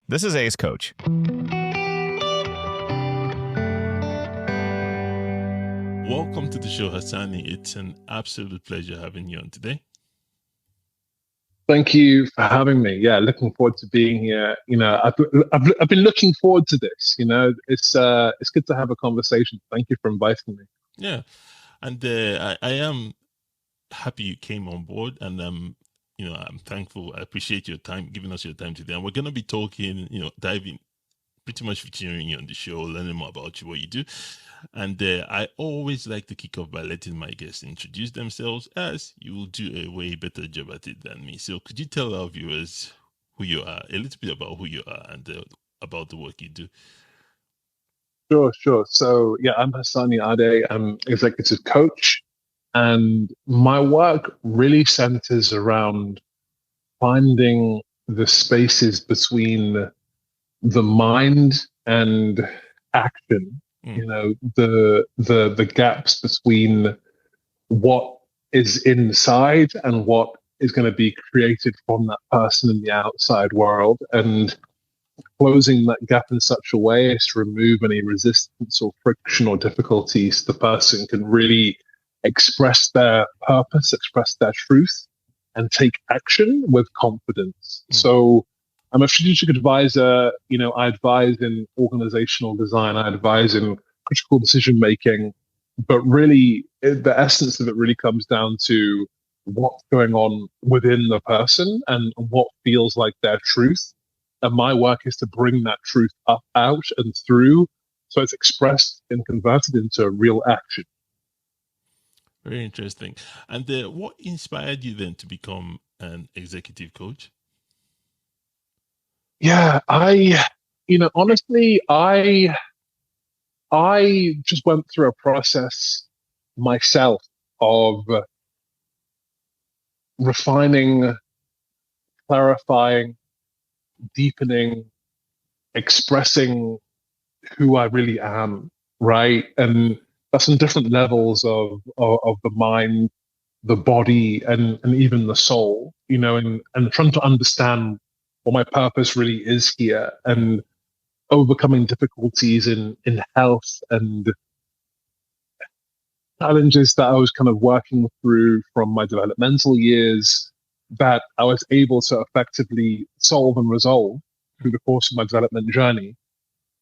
This is Ace Coach. Welcome to the show, Hasani. It's an absolute pleasure having you on today. Thank you for having me. Yeah, looking forward to being here. I've been looking forward to this. It's good to have a conversation. Thank you for inviting me. Yeah, and I am happy you came on board, and I'm thankful. I appreciate your time, giving us your time today. And we're going to be talking, diving, pretty much featuring you on the show, learning more about you, what you do. And I always like to kick off by letting my guests introduce themselves, as you will do a way better job at it than me. So could you tell our viewers who you are, a little bit about who you are and about the work you do? Sure. So yeah, I'm Hasani Ade. I'm executive coach, and my work really centers around finding the spaces between the mind and action. The gaps between what is inside and what is going to be created from that person in the outside world, and closing that gap in such a way as to remove any resistance or friction or difficulties. The person can really express their purpose, express their truth, and take action with confidence. So I'm a strategic advisor. I advise in organizational design. I advise in critical decision making. But really, the essence of it really comes down to what's going on within the person and what feels like their truth. And my work is to bring that truth up, out, and through, so it's expressed and converted into real action. Very interesting. And what inspired you then to become an executive coach? Yeah, honestly, I just went through a process myself of refining, clarifying, deepening, expressing who I really am, right? And that's on different levels of the mind, the body, and even the soul, and trying to understand what my purpose really is here, and overcoming difficulties in health and challenges that I was kind of working through from my developmental years that I was able to effectively solve and resolve through the course of my development journey.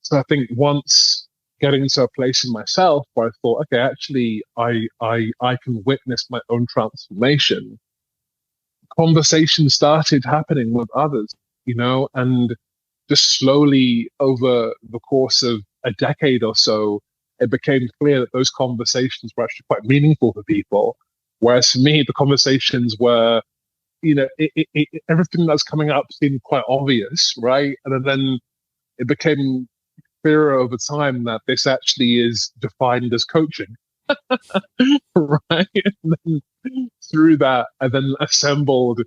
So I think once getting to a place in myself where I thought, okay, actually, I can witness my own transformation, conversations started happening with others, and just slowly over the course of a decade or so, it became clear that those conversations were actually quite meaningful for people. Whereas for me, the conversations were, everything that's coming up seemed quite obvious, right? And then it became clearer over time that this actually is defined as coaching, right? And then through that, I then assembled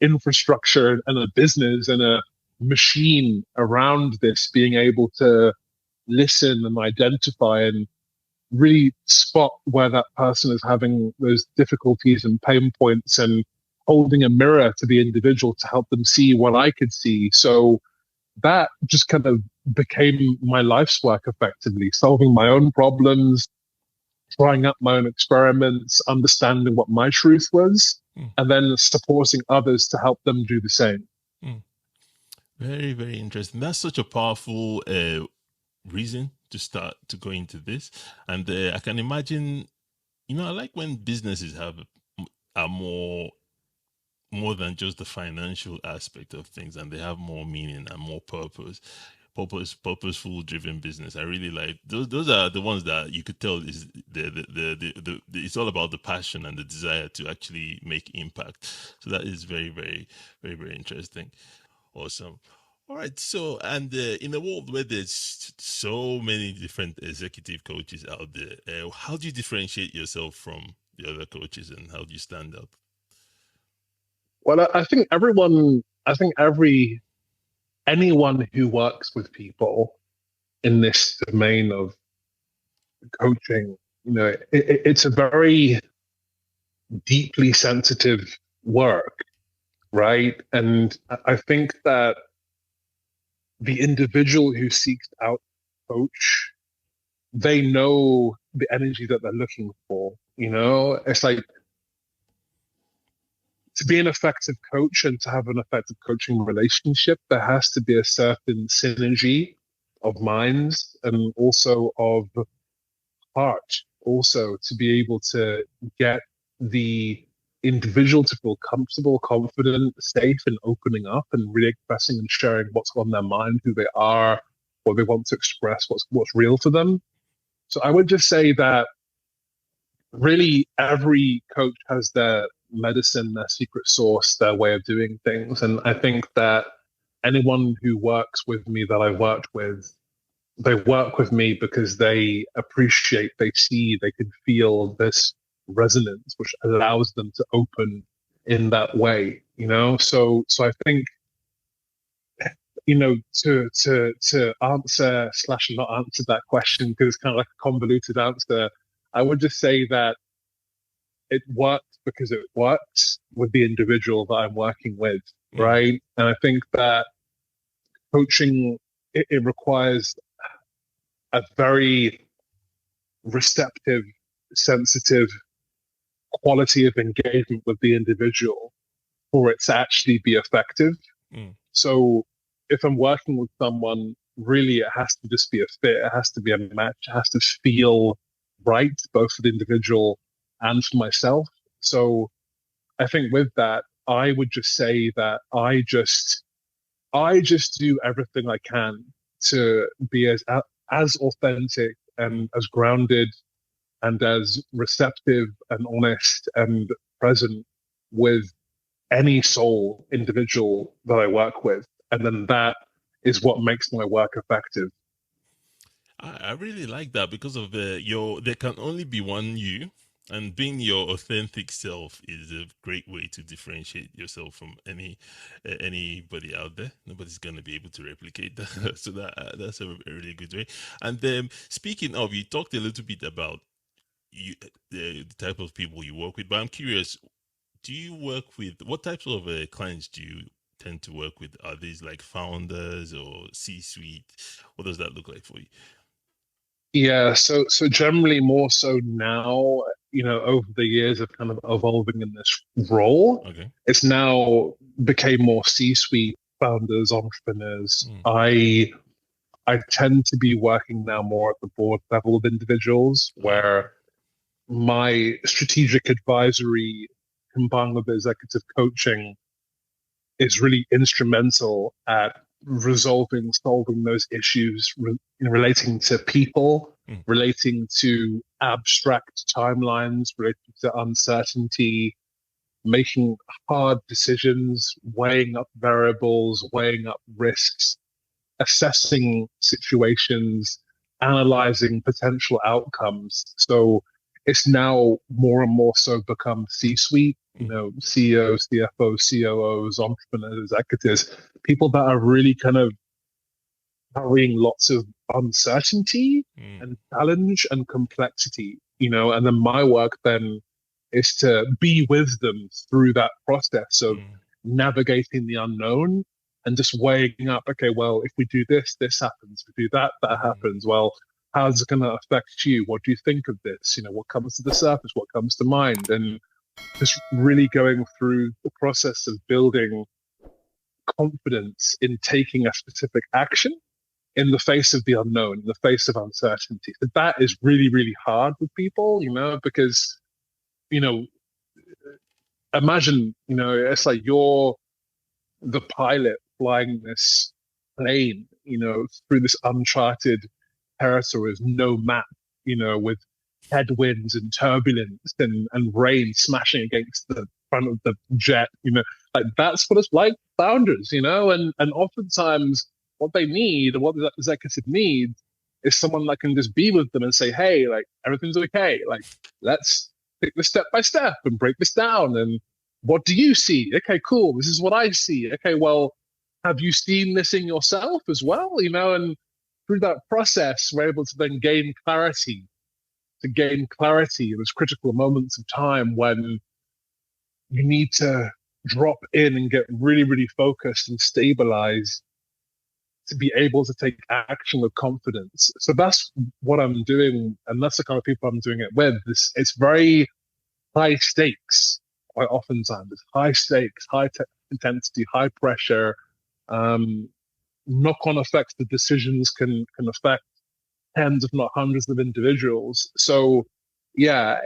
infrastructure and a business and a machine around this, being able to listen and identify and really spot where that person is having those difficulties and pain points, and holding a mirror to the individual to help them see what I could see. So that just kind of became my life's work, effectively solving my own problems, trying out my own experiments, understanding what my truth was, and then supporting others to help them do the same. Very, very interesting. That's such a powerful reason to start to go into this. And I can imagine, I like when businesses are more than just the financial aspect of things, and they have more meaning and more purposeful driven business. I really like those are the ones that you could tell is the it's all about the passion and the desire to actually make impact. So that is very, very, very, very interesting. Awesome. All right. So, and in a world where there's so many different executive coaches out there, how do you differentiate yourself from the other coaches, and how do you stand out? Well, I think anyone who works with people in this domain of coaching, it's a very deeply sensitive work, right? And I think that the individual who seeks out coach, they know the energy that they're looking for. It's like to be an effective coach and to have an effective coaching relationship, there has to be a certain synergy of minds and also of heart, also to be able to get the individual to feel comfortable, confident, safe, and opening up and really expressing and sharing what's on their mind, who they are, what they want to express, what's real to them. So I would just say that really every coach has their medicine, their secret sauce, their way of doing things. And I think that anyone who works with me that I've worked with, they work with me because they appreciate, they see, they can feel this resonance, which allows them to open in that way, So I think, to answer slash not answer that question, because it's kind of like a convoluted answer, I would just say that it works because it works with the individual that I'm working with, Mm, right? And I think that coaching, it requires a very receptive, sensitive quality of engagement with the individual for it to actually be effective. mm, So if I'm working with someone, really it has to just be a fit. It has to be a match. It has to feel right, both for the individual and for myself. So I think with that, I would just say that I just do everything I can to be as authentic mm. and as grounded and as receptive and honest and present with any soul individual that I work with. And then that is what makes my work effective. I really like that because of there can only be one you, and being your authentic self is a great way to differentiate yourself from anybody out there. Nobody's gonna be able to replicate that. So that's a really good way. And then speaking of, you talked a little bit about the type of people you work with, but I'm curious, do you work with what types of clients do you tend to work with? Are these like founders or C-suite? What does that look like for you? Yeah, so generally more so now, over the years of kind of evolving in this role, Okay. it's now became more C-suite founders, entrepreneurs. Mm, I tend to be working now more at the board level of individuals okay. where my strategic advisory combined with executive coaching is really instrumental at solving those issues relating to people, Mm, relating to abstract timelines, relating to uncertainty, making hard decisions, weighing up variables, weighing up risks, assessing situations, analyzing potential outcomes. So it's now more and more so become C-suite, mm, CEOs, CFOs, COOs, entrepreneurs, executives, people that are really kind of carrying lots of uncertainty mm, and challenge and complexity, and then my work then is to be with them through that process of mm, navigating the unknown and just weighing up, okay, well, if we do this, this happens. If we do that, that mm, happens. Well, how's it going to affect you? What do you think of this? What comes to the surface? What comes to mind? And just really going through the process of building confidence in taking a specific action in the face of the unknown, in the face of uncertainty. So that is really, really hard with people, because, you know, imagine, it's like you're the pilot flying this plane, through this uncharted territory with no map, with headwinds and turbulence and rain smashing against the front of the jet, like that's what it's like, founders, and oftentimes what they need, what the executive needs is someone that can just be with them and say, hey, like everything's okay. Like, let's take this step by step and break this down. And what do you see? Okay, cool. This is what I see. Okay, well, have you seen this in yourself as well? And through that process, we're able to then gain clarity in those critical moments of time when you need to drop in and get really, really focused and stabilize to be able to take action with confidence. So that's what I'm doing, and that's the kind of people I'm doing it with. It's very high stakes. Quite oftentimes, it's high stakes, intensity, high pressure. Um, Knock-on effects. The decisions can affect tens, if not hundreds, of individuals. So, yeah,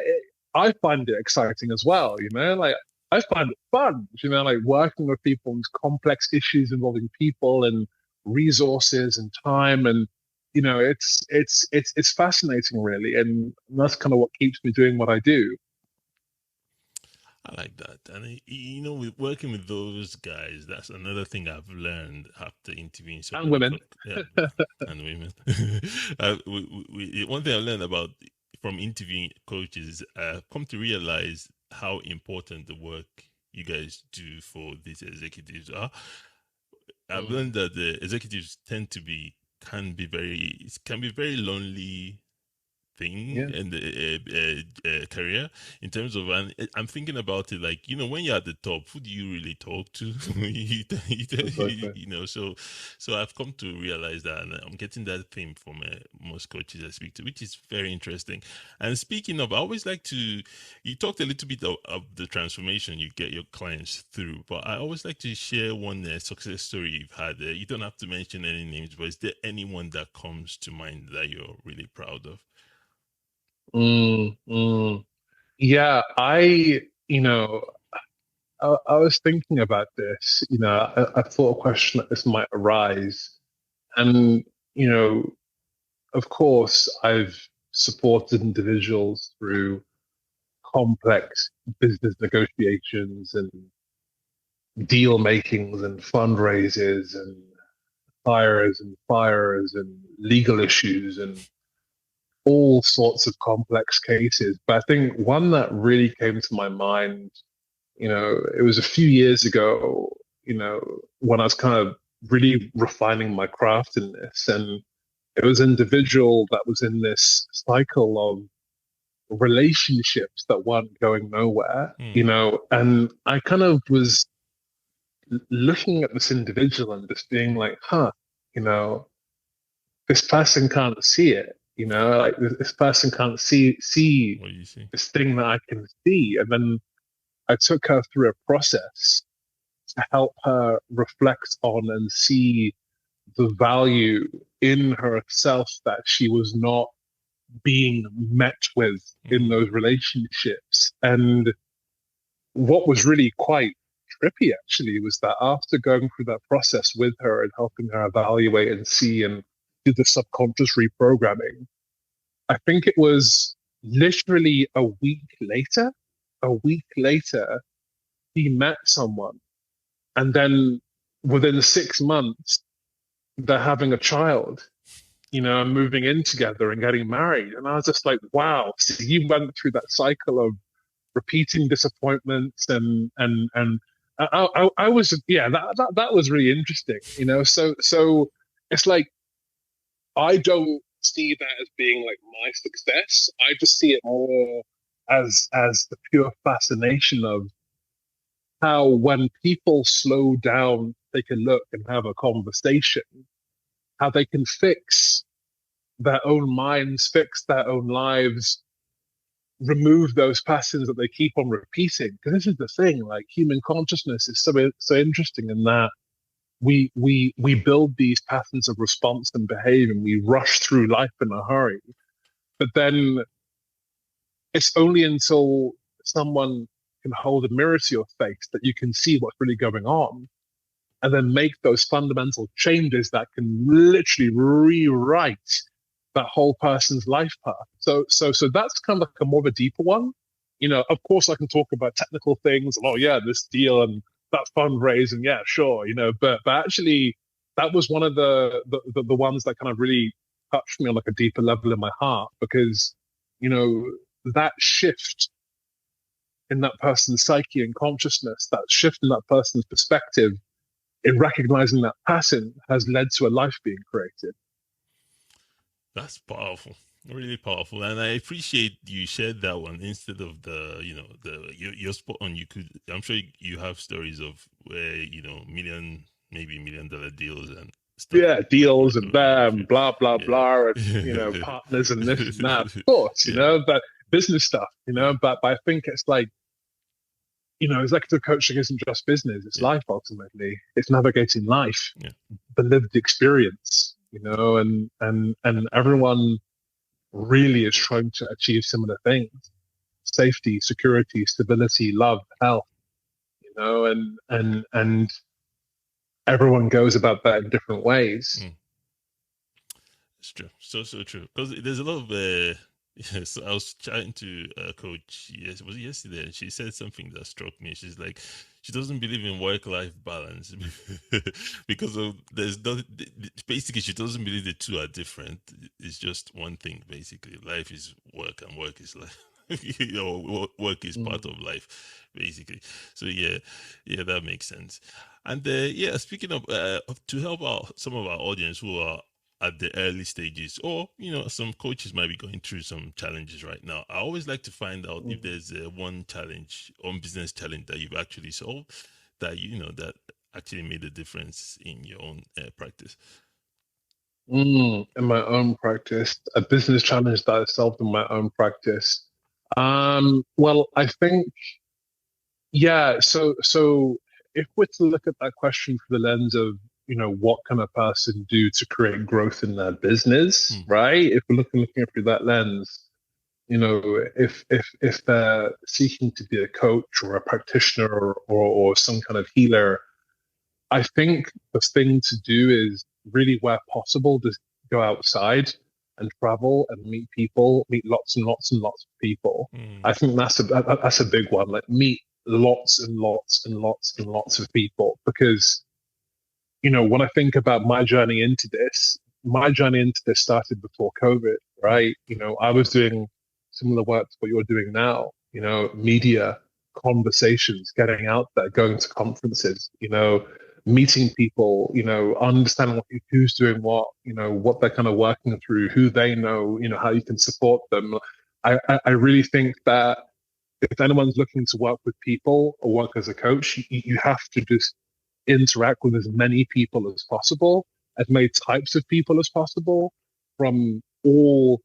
I find it exciting as well. Like I find it fun. Like working with people on complex issues involving people and resources and time, and it's fascinating, really, and that's kind of what keeps me doing what I do. I like that. And with working with those guys, that's another thing I've learned after interviewing so And many women. yeah, and women. One thing I learned about from interviewing coaches is I've come to realize how important the work you guys do for these executives are. I've Mm, learned that the executives can be very lonely thing yeah, in the career in terms of, and I'm thinking about it like, when you're at the top, who do you really talk to? exactly. So I've come to realize that, and I'm getting that theme from most coaches I speak to, which is very interesting. And speaking of, I always like to, you talked a little bit of the transformation you get your clients through, but I always like to share one success story you've had. You don't have to mention any names, but is there anyone that comes to mind that you're really proud of? Mm, mm. Yeah, I was thinking about this. I thought a question like this might arise. And, you know, of course, I've supported individuals through complex business negotiations and deal makings and fundraisers and hires and fires and legal issues and all sorts of complex cases. But I think one that really came to my mind, it was a few years ago, when I was kind of really refining my craft in this. And it was an individual that was in this cycle of relationships that weren't going nowhere, Hmm. and I kind of was looking at this individual and just being like, huh, you know, this person can't see it, like this person can't see What do you see? this thing that I can see. And then I took her through a process to help her reflect on and see the value in herself that she was not being met with in Hmm. those relationships. And what was really quite trippy actually was that after going through that process with her and helping her evaluate and see and do the subconscious reprogramming, I think it was literally a week later, he met someone. And then within 6 months, they're having a child, and moving in together and getting married. And I was just like, wow, so you went through that cycle of repeating disappointments and I was, yeah, that was really interesting, so it's like I don't see that as being like my success. I just see it more as the pure fascination of how when people slow down, take a look and have a conversation, how they can fix their own minds, fix their own lives, remove those patterns that they keep on repeating. Because this is the thing, like human consciousness is so interesting in that we build these patterns of response and behavior, and we rush through life in a hurry. But then it's only until someone can hold a mirror to your face that you can see what's really going on, and then make those fundamental changes that can literally rewrite that whole person's life path. So that's kind of like a more of a deeper one. Of course I can talk about technical things. Oh yeah, this deal and that fundraising. Yeah, sure. But actually that was one of the ones that kind of really touched me on like a deeper level in my heart, because, you know, that shift in that person's psyche and consciousness, that shift in that person's perspective in recognizing that pattern has led to a life being created. That's powerful, really powerful, and I appreciate you shared that one instead of the your spot on. You I'm sure you have stories of where million, maybe $1 million deals, and stuff Yeah, like deals that. and Oh, yeah, them, true. blah, blah, blah, and, Yeah. partners and this and that. Of course, Yeah. but business stuff, Yeah. but I think it's like, executive coaching isn't just business, it's Yeah. life ultimately. It's navigating life, Yeah. the lived experience, and everyone really is trying to achieve similar things: safety, security, stability, love, health, and everyone goes about that in different ways. Mm. It's true. So true. Because there's a lot of yes, I was chatting to a coach, yes, was it yesterday, and she said something that struck me. She's like, she doesn't believe in work-life balance because of there's no, basically she doesn't believe the two are different. It's just one thing basically. Life is work and work is life. Work is part Mm. of life basically. So yeah, yeah, that makes sense. And yeah, speaking of to help out some of our audience who are at the early stages, or some coaches might be going through some challenges right now, I always like to find out if there's one challenge, one business challenge that you've actually solved, that that actually made a difference in your own practice. In my own practice, a business challenge that I solved in my own practice. Well, I think, yeah. So if we're to look at that question through the lens of, what can a person do to create growth in their business, Hmm. right? If we're looking at through that lens, if they're seeking to be a coach or a practitioner or some kind of healer, I think the thing to do is really, where possible, just go outside and travel and meet people, meet lots and lots and lots of people. Hmm. I think that's a big one. Like, meet lots and lots and lots and lots of people, because when I think about my journey into this started before COVID, Hmm. right? I was doing similar work to what you're doing now, media, conversations, getting out there, going to conferences, meeting people, understanding who's doing what they're kind of working through, who they know, how you can support them. I really think that if anyone's looking to work with people or work as a coach, you have to just interact with as many people as possible, as many types of people as possible, from all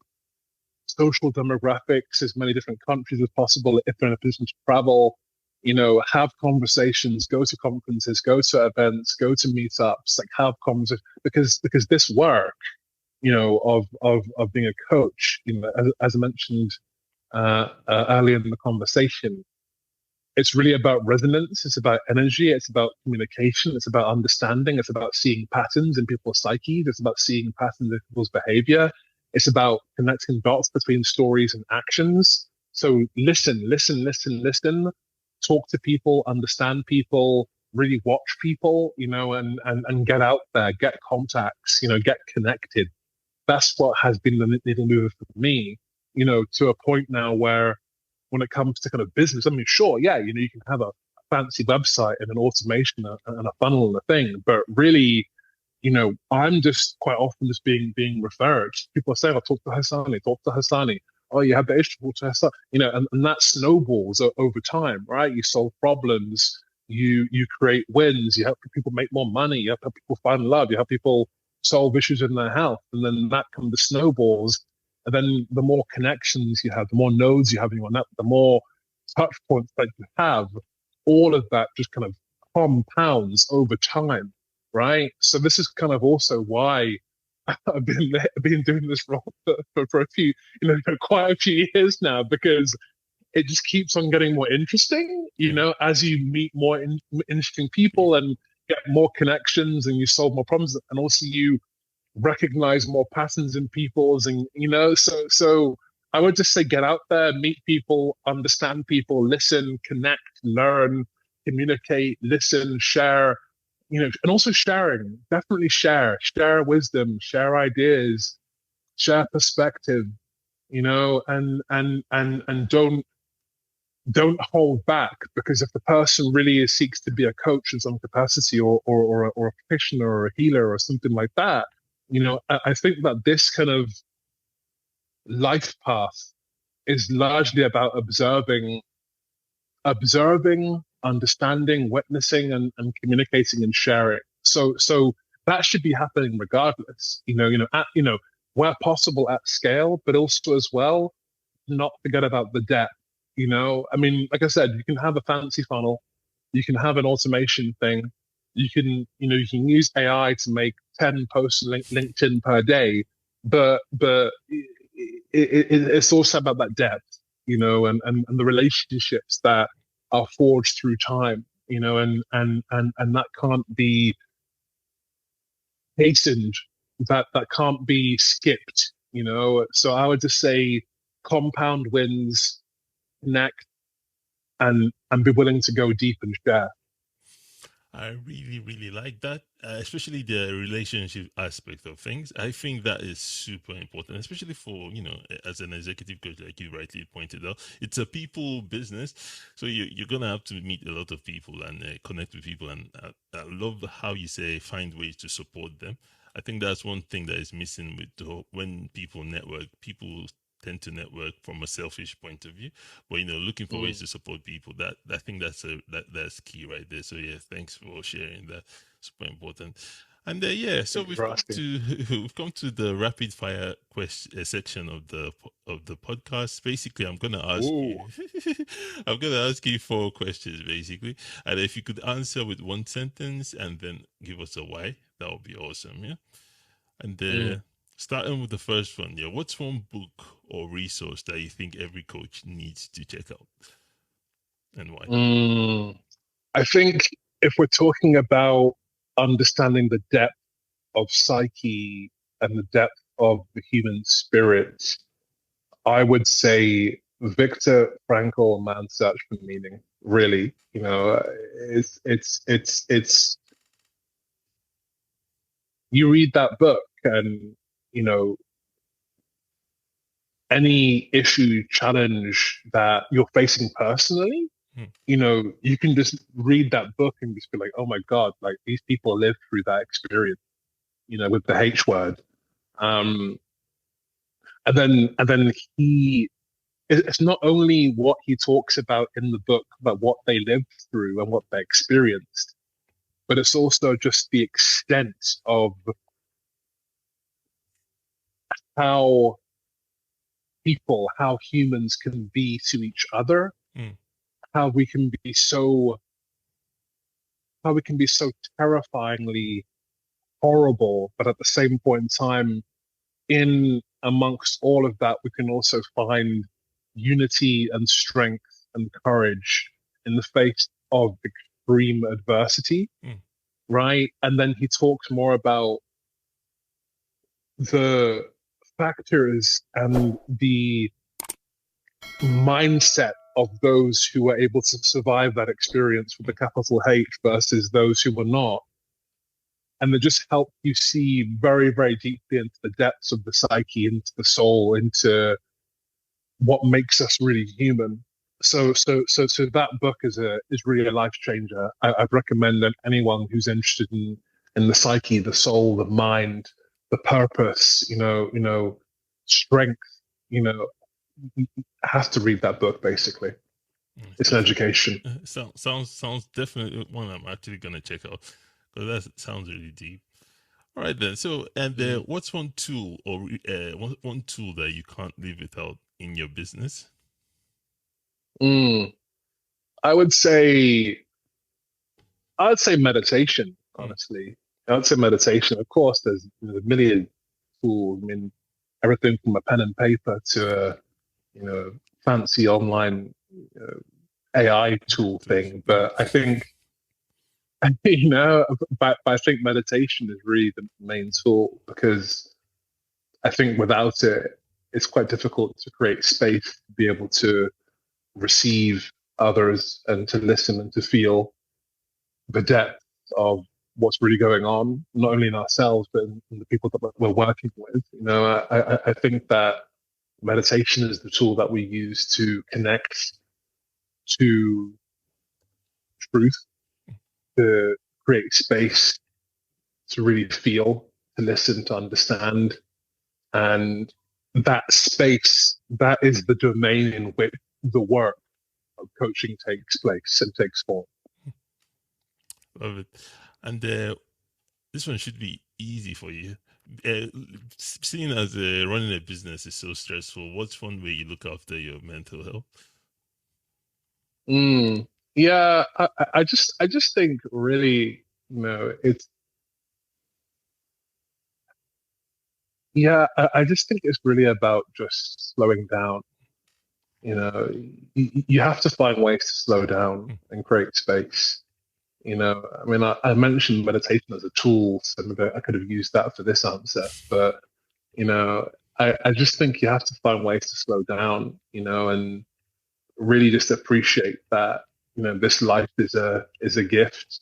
social demographics, as many different countries as possible. If they're in a position to travel, have conversations, go to conferences, go to events, go to meetups, like, have conversations, because this work, of being a coach, as I mentioned earlier in the conversation, it's really about resonance. It's about energy. It's about communication. It's about understanding. It's about seeing patterns in people's psyches. It's about seeing patterns in people's behavior. It's about connecting dots between stories and actions. So listen, listen, listen, listen. Talk to people, understand people, really watch people, and get out there, get contacts, get connected. That's what has been the needle mover for me, to a point now where, when it comes to kind of business, I mean, sure, yeah, you can have a fancy website and an automation and a funnel and a thing, but really, I'm just quite often just being referred. People are saying, "I'll talk to Hasani, talk to Hasani." Oh, you have the issue, talk to Hasani. And that snowballs over time, right? You solve problems, you create wins, you help people make more money, you help people find love, you help people solve issues in their health, and then that kind of snowballs. And then the more connections you have, the more nodes you have in your network, the more touch points that you have, all of that just kind of compounds over time, right? So this is kind of also why I've been doing this role for a few, for quite a few years now, because it just keeps on getting more interesting, Yeah. as you meet more interesting people and get more connections and you solve more problems, and also you recognize more patterns in people's, and so I would just say, get out there, meet people, understand people, listen, connect, learn, communicate, listen, share, and also sharing. Definitely share wisdom, share ideas, share perspective, and don't hold back, because if the person really seeks to be a coach in some capacity, or a practitioner or a healer or something like that, I think that this kind of life path is largely about observing, understanding, witnessing, and communicating and sharing. So that should be happening regardless. Where possible at scale, but also as well, not forget about the depth. I mean, like I said, you can have a fancy funnel, you can have an automation thing, you can use AI to make 10 posts on LinkedIn per day, but it's also about that depth, and the relationships that are forged through time, and that can't be hastened, that can't be skipped, So I would just say compound wins, connect, and be willing to go deep and share. I really, really like that, especially the relationship aspect of things. I think that is super important, especially for, as an executive coach, like you rightly pointed out, it's a people business. So you're going to have to meet a lot of people and connect with people. And I love how you say find ways to support them. I think that's one thing that is missing with when people network. People tend to network from a selfish point of view, but looking for ways to support people. That I think that's key right there. So yeah, thanks for sharing that. Super important. And yeah, so Thank you for asking. we've come to the rapid fire question section of the podcast. Basically, I'm gonna ask you Ooh. I'm gonna ask you 4 questions basically, and if you could answer with one sentence and then give us a why, that would be awesome. Yeah, and Mm. starting with the first one, yeah, what's one book or resource that you think every coach needs to check out, and why? Mm. I think if we're talking about understanding the depth of psyche and the depth of the human spirit, I would say Viktor Frankl, Man's Search for Meaning. Really, it's you read that book and you know any issue, challenge that you're facing personally, Hmm. you can just read that book and just be like, oh my God, like these people lived through that experience, with the H word. Um, and then it's not only what he talks about in the book, but what they lived through and what they experienced, but it's also just the extent of how how humans can be to each other, Hmm. how we can be so, how we can be so terrifyingly horrible, but at the same point in time, in amongst all of that, we can also find unity and strength and courage in the face of extreme adversity, Hmm. right? And then he talks more about the factors and the mindset of those who were able to survive that experience with the capital H versus those who were not. And they just help you see very, very deeply into the depths of the psyche, into the soul, into what makes us really human. So that book is really a life changer. I'd recommend that anyone who's interested in the psyche, the soul, the mind, the purpose, strength, you know, has to read that book. Basically, it's an Definitely. education. Sounds definitely one I'm actually gonna check out because that sounds really deep. All right then. So, and Mm. what's one tool or one tool that you can't live without in your business? Mm. I would say I'd say meditation. Hmm. Honestly, I'd say meditation. Of course, there's a million tools. I mean, everything from a pen and paper to a fancy online AI tool thing. Yeah. But I think but I think meditation is really the main tool because I think without it, it's quite difficult to create space to be able to receive others and to listen and to feel the depth of what's really going on, not only in ourselves but in the people that we're working with. I think that meditation is the tool that we use to connect to truth, to create space, to really feel, to listen, to understand, and that space, that is the domain in which the work of coaching takes place and takes form. Love it. And This one should be easy for you. Uh, Seeing as running a business is so stressful, what's one way you look after your mental health? Mm. Yeah, I just think really, it's yeah, I just think it's really about just slowing down. You have to find ways to slow down Hmm. and create space. I mean, I mentioned meditation as a tool, so maybe I could have used that for this answer, but you know, I just think you have to find ways to slow down, and really just appreciate that, this life is a gift,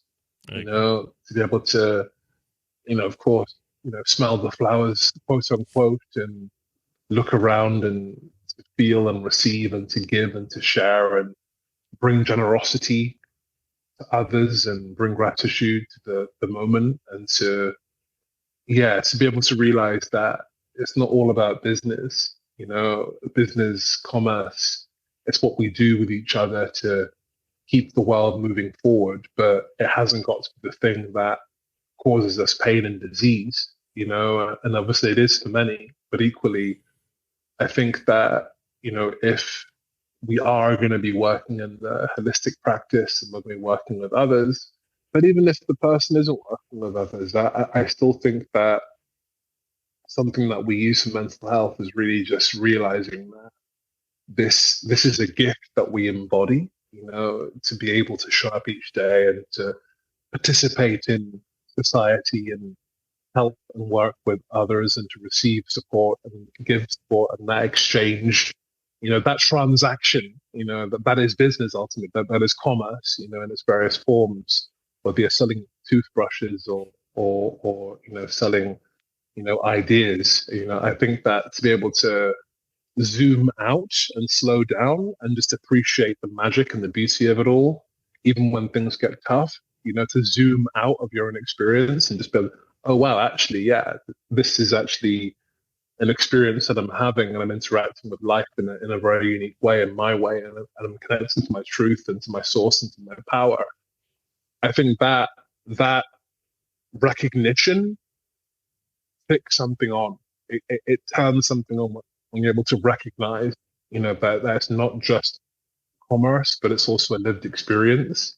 I agree. to be able to, of course, smell the flowers, quote unquote, and look around and to feel and receive and to give and to share and bring generosity to others and bring gratitude to the moment and to be able to realize that it's not all about business, business, commerce. It's what we do with each other to keep the world moving forward, but it hasn't got to be the thing that causes us pain and disease, and obviously it is for many, but equally, I think that, if we are going to be working in the holistic practice and we're going to be working with others, but even if the person isn't working with others, I still think that something that we use for mental health is really just realizing that this is a gift that we embody, to be able to show up each day and to participate in society and help and work with others and to receive support and give support and that exchange, that transaction, that is business ultimately, that is commerce, in its various forms, whether you're selling toothbrushes or selling, ideas. I think that to be able to zoom out and slow down and just appreciate the magic and the beauty of it all, even when things get tough, to zoom out of your own experience and just be, oh, wow, actually, yeah, this is actually an experience that I'm having and I'm interacting with life in a very unique way, in my way, and I'm connecting to my truth and to my source and to my power. I think that recognition picks something on. It turns something on when you're able to recognize, that that's not just commerce, but it's also a lived experience.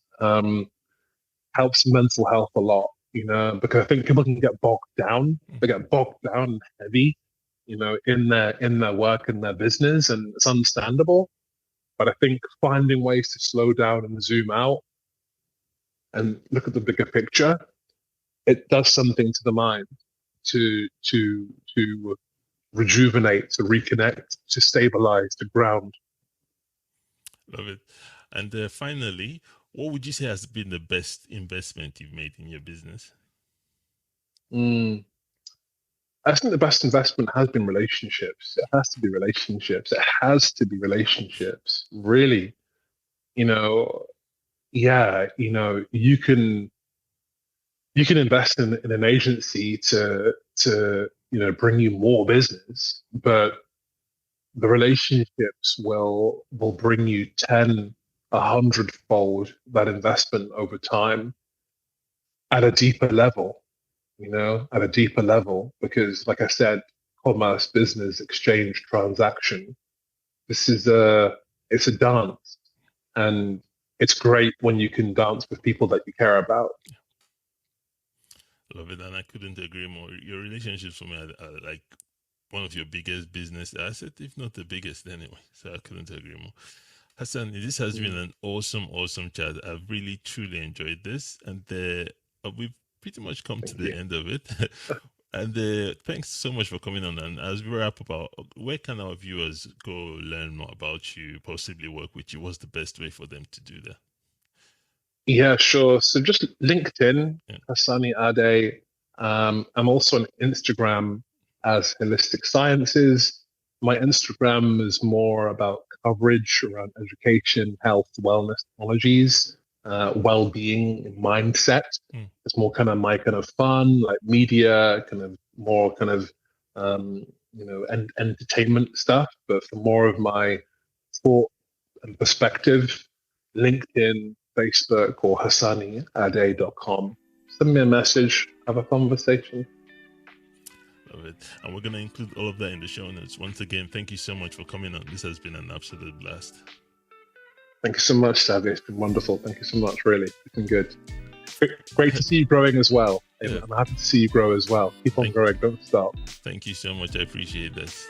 Helps mental health a lot, because I think people can get bogged down. They get bogged down and heavy, in their work and their business, and it's understandable. But I think finding ways to slow down and zoom out and look at the bigger picture, it does something to the mind to rejuvenate, to reconnect, to stabilize, to ground. Love it. And finally, what would you say has been the best investment you've made in your business? Mm. I think the best investment has been relationships. It has to be relationships. It has to be relationships. Really, you know, yeah, you can invest in an agency to bring you more business, but the relationships will bring you 10, 100-fold that investment over time at a deeper level, at a deeper level, because like I said, commerce, business, exchange, transaction, this is it's a dance, and it's great when you can dance with people that you care about. Love it, and I couldn't agree more. Your relationships for me are like one of your biggest business assets, if not the biggest anyway. So I couldn't agree more. Hassan, this has been Mm. an awesome, awesome chat. I've really, truly enjoyed this. And we've pretty much come to Thank the you. end of it. And thanks so much for coming on. And as we wrap up, where can our viewers go learn more about you, possibly work with you? What's the best way for them to do that? Yeah, sure. So just LinkedIn, Yeah. Hasani Ade. I'm also on Instagram as Holistic Sciences. My Instagram is more about coverage around education, health, wellness, technologies, well-being, and mindset. Mm. It's more kind of my kind of fun, like media, kind of more kind of um, and entertainment stuff. But for more of my thought and perspective, LinkedIn, Facebook, or HassaniAde.com. Send me a message. have a conversation. Love it. And we're going to include all of that in the show notes. Once again, thank you so much for coming on. This has been an absolute blast. Thank you so much, Savvy. It's been wonderful. Thank you so much, really. It's been good. Great to see you growing as well. Yeah. I'm happy to see you grow as well. Keep on growing, don't stop. Thank you so much. I appreciate this.